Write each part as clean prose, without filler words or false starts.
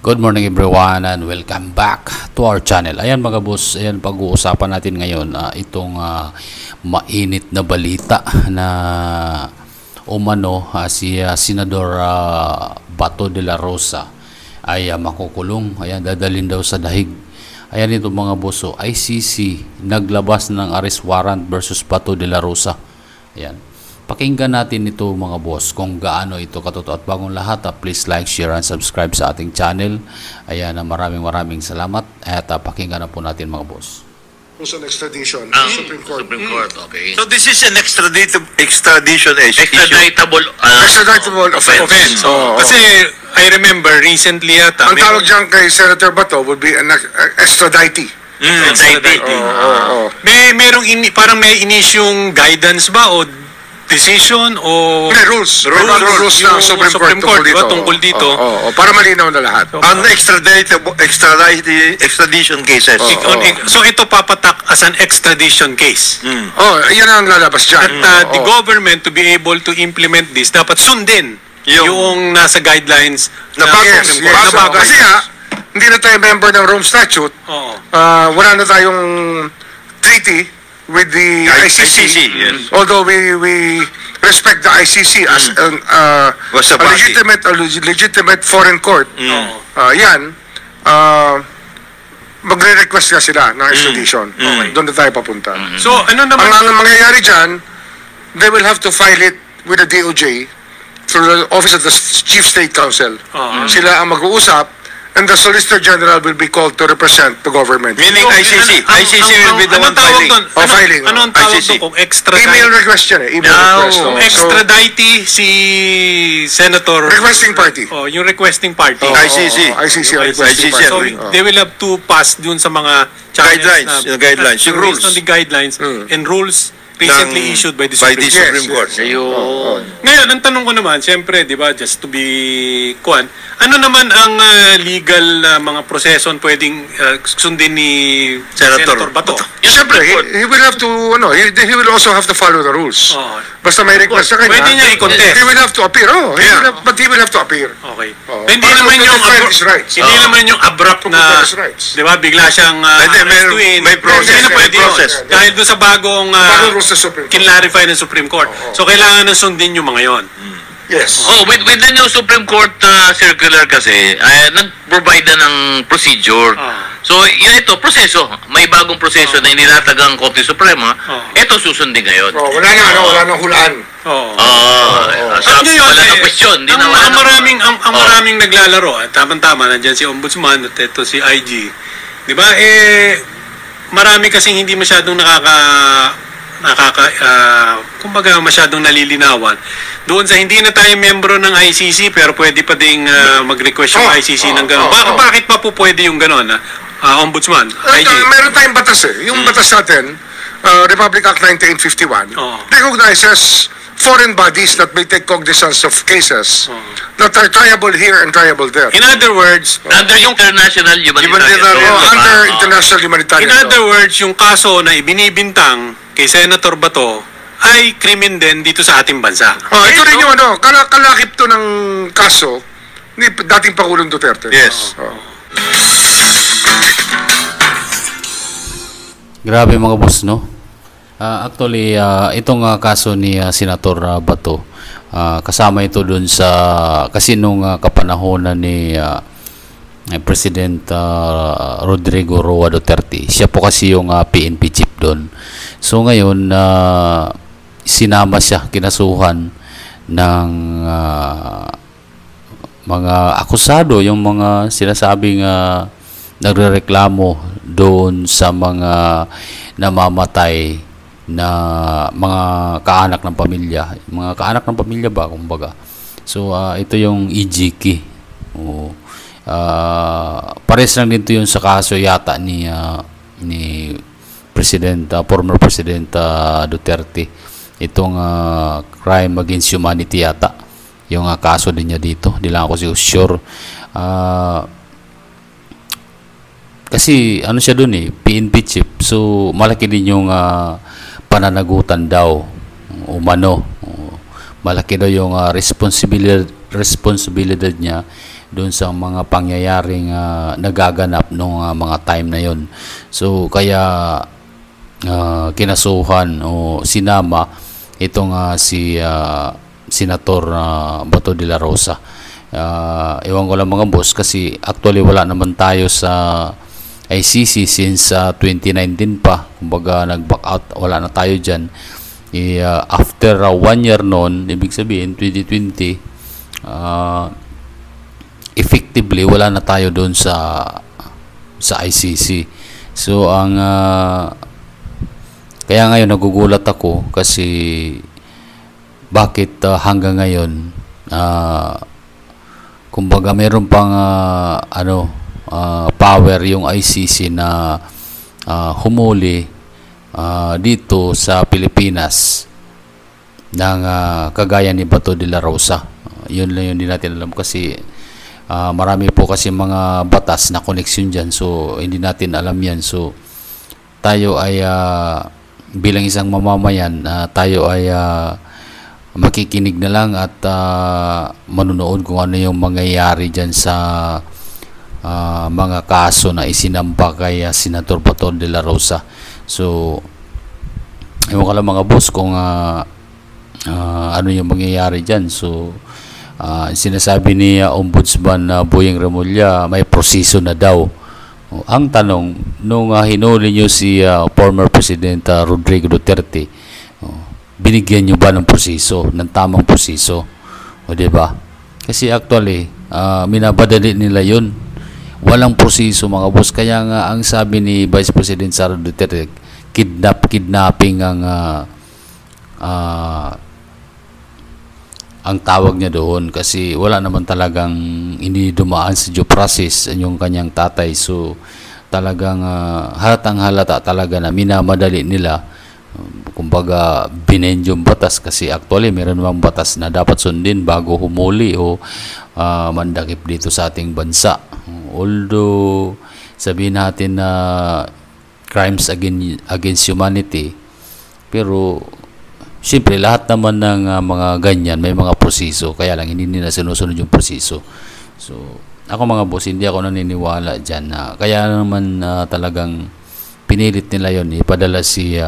Good morning everyone and welcome back to our channel. Ayan mga boss, ayan pag-uusapan natin ngayon itong mainit na balita na umano si Senador Bato de la Rosa ay makukulong. Ayan, dadalhin daw sa dahig. Ayan ito mga boss, ICC naglabas ng arrest warrant versus Bato de la Rosa. Ayan. Pakinggan natin ito mga boss kung gaano ito katotoo. At bagong lahat, please like, share, and subscribe sa ating channel. Ayan, maraming salamat. At pakinggan na po natin mga boss. An extradition, Supreme Court. Okay. So this is an extradition issue. Extraditable offense. Kasi I remember recently yata. Ang tawag dyan kay Senator Bato would be an extradite. Merong parang may inisyong guidance ba o decision o rules ng Supreme Court tungkol dito. Para malinaw na lahat. On extradition cases. So ito papatak as an extradition case. Yan ang lalabas dyan. At the government to be able to implement this, dapat sundin yung nasa guidelines na Supreme Court. Kasi hindi na tayo member ng Rome Statute. Wala na tayong treaty with the ICC. Yes. Although we respect the ICC as a legitimate foreign court. Magre-request na sila ng extradition. Doon na tayo papunta. So ano naman ang mangyayari dyan, they will have to file it with the DOJ through the Office of the Chief State Counsel. Sila ang mag-uusap, and the Solicitor General will be called to represent the government. Meaning ICC. ICC will be the one filing. Anong tawag doon kung extradite? Email request yan Email request. Extradite si Senator. Requesting party. Yung requesting party. ICC. ICC requesting party. So they will have to pass dun sa mga guidelines. Yung rules. Based on the guidelines and rules recently issued by the Supreme Court. Ngayon, ang tanong ko naman, siyempre, di ba, just to be ano naman ang legal mga proseso pwedeng sundin ni Senator Bato? Siyempre, he will have to, he will also have to follow the rules. Basta may request sa kanya. Pwede niya i-contest. He will have to appear. But he will have to appear. Okay. Hindi naman yung abrupt na, di ba, bigla siyang may process. Dahil doon sa bagong kinlarify ng Supreme Court. So, kailangan ng sundin yung mga yon. Yes. With the new Supreme Court circular kasi, nag-provide na ng procedure. So, ito, proseso. May bagong proseso na inilatag ang Korte Suprema. Ito susundin ngayon. Wala nang hulaan. Wala na question. Ang maraming naglalaro. At tama-tama, nandiyan si Ombudsman at ito si IG. Di ba? Marami kasing hindi masyadong kumbaga masyadong nalilinawan. Doon sa hindi na tayo membro ng ICC pero pwede pa ding mag-request yung ICC ng gano'n. Bakit pa po pwede yung gano'n? Ombudsman, IG? Meron tayong batas Yung batas natin, Republic Act 1951, recognizes foreign bodies that may take cognizance of cases that are triable here and triable there. In other words, under international humanitarian under international humanitarian law. In other words, yung kaso na ibinibintang kay Senator Bato ay krimen din dito sa ating bansa. Ito rin yung kalakip to ng kaso ni dating Pangulong Duterte. Yes. Grabe mga boss, no? Actually, itong kaso ni Senator Bato, kasama ito dun sa, kasi nung kapanahonan ni President Rodrigo Roa Duterte, siya po kasi yung PNP chief doon. So ngayon, sinama siya, kinasuhan ng mga akusado, yung mga sinasabing nagrereklamo doon sa mga namamatay na mga kaanak ng pamilya. Mga kaanak ng pamilya ba, kumbaga. So, ito yung EJK. Pares lang dito yung sa kaso yata ni former President Duterte. Itong crime against humanity yata. Yung kaso din niya dito. Hindi lang ako sure. Kasi ano siya dun PNP chief. So, malaki din yung pananagutan daw umano. Malaki daw yung responsibilidad niya doon sa mga pangyayaring nagaganap nung mga time na yon. So kaya kinasuhan o sinama itong si Senator Bato de la Rosa. Ewan ko lang mga boss, kasi actually wala naman tayo sa ICC since 2019 pa. Kumbaga nag-back out, wala na tayo dyan. After 1 year noon, ibig sabihin 2020, effectively wala na tayo doon sa ICC. So kaya ngayon nagugulat ako kasi bakit hanggang ngayon kumbaga meron pang power yung ICC na humuli dito sa Pilipinas ng kagaya ni Bato de la Rosa. Yun lang yun, hindi natin alam kasi marami po kasi mga batas na koneksyon dyan, so hindi natin alam yan. So tayo ay bilang isang mamamayan, tayo ay makikinig na lang at manunood kung ano yung mangyayari dyan sa mga kaso na isinampa kay Senator Bato de la Rosa. So ewan ko lang mga boss kung ano yung mangyayari dyan. So sinasabi ni Ombudsman Boyeng Remulla may proseso na daw. Ang tanong, nung hinuli nyo si former President Rodrigo Duterte, binigyan nyo ba ng proseso, ng tamang proseso? O diba? Kasi actually minabadali nila yun. Walang proseso mga boss. Kaya nga ang sabi ni Vice President Sara Duterte, kidnapping ang tawag niya doon, kasi wala naman talagang hindi dumaan sa due process yung kanyang tatay. So talagang halatang halata talaga na minamadali nila, kumbaga binend yung batas, kasi actually meron namang batas na dapat sundin bago humuli o mandakip dito sa ating bansa. Although sabihin natin na crimes against humanity, pero siyempre, lahat naman ng mga ganyan, may mga proseso. Kaya lang, hindi nila sinusunod yung proseso. So, ako mga boss, hindi ako naniniwala dyan. Kaya naman talagang pinilit nila yon, ipadala si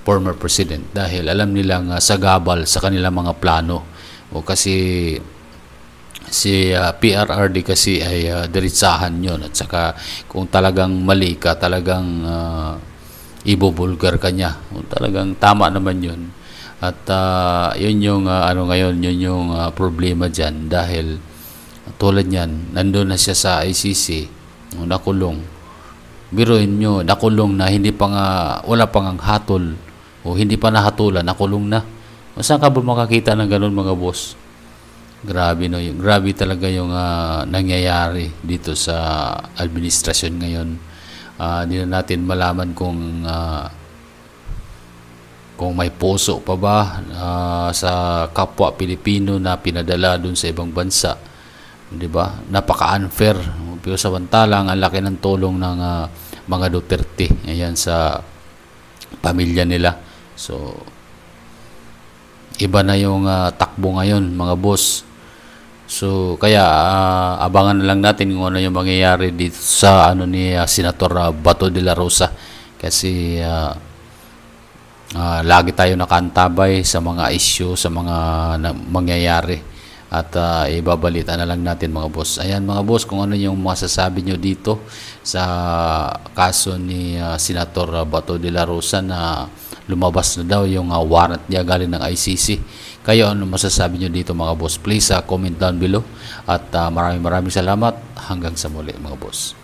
former president. Dahil alam nilang sagabal sa kanilang mga plano. O kasi si PRRD kasi ay diretsahan yun. At saka kung talagang mali ka, talagang ibubulgar ka niya. O, talagang tama naman yun. At yun yung ngayon, yun yung problema dyan, dahil tulad yan, nandun na siya sa ICC, nakulong. Biruin nyo, nakulong na, hindi pa nga, wala pang ang hatol, o hindi pa nahatulan, nakulong na. O, saan ka ba makakita ng ganun mga boss? Grabe, no? Grabe talaga yung nangyayari dito sa administrasyon ngayon. Hindi na natin malaman kung may puso pa ba sa kapwa Pilipino na pinadala dun sa ibang bansa, 'di ba? Napaka-unfair. Pero samantalang ang laki ng tulong ng mga Duterte ayan sa pamilya nila. So iba na yung takbo ngayon mga boss. So kaya abangan na lang natin kung ano yung mangyayari dito sa ni Senator Bato de la Rosa, kasi lagi tayo nakantabay sa mga issue, sa mga mangyayari, at ibabalita na lang natin mga boss. Ayan mga boss, kung ano yung masasabi nyo dito sa kaso ni Senator Bato de la Rosa na lumabas na daw yung warrant niya galing ng ICC. Kayo, ano masasabi nyo dito mga boss? Please comment down below, at maraming salamat. Hanggang sa muli mga boss.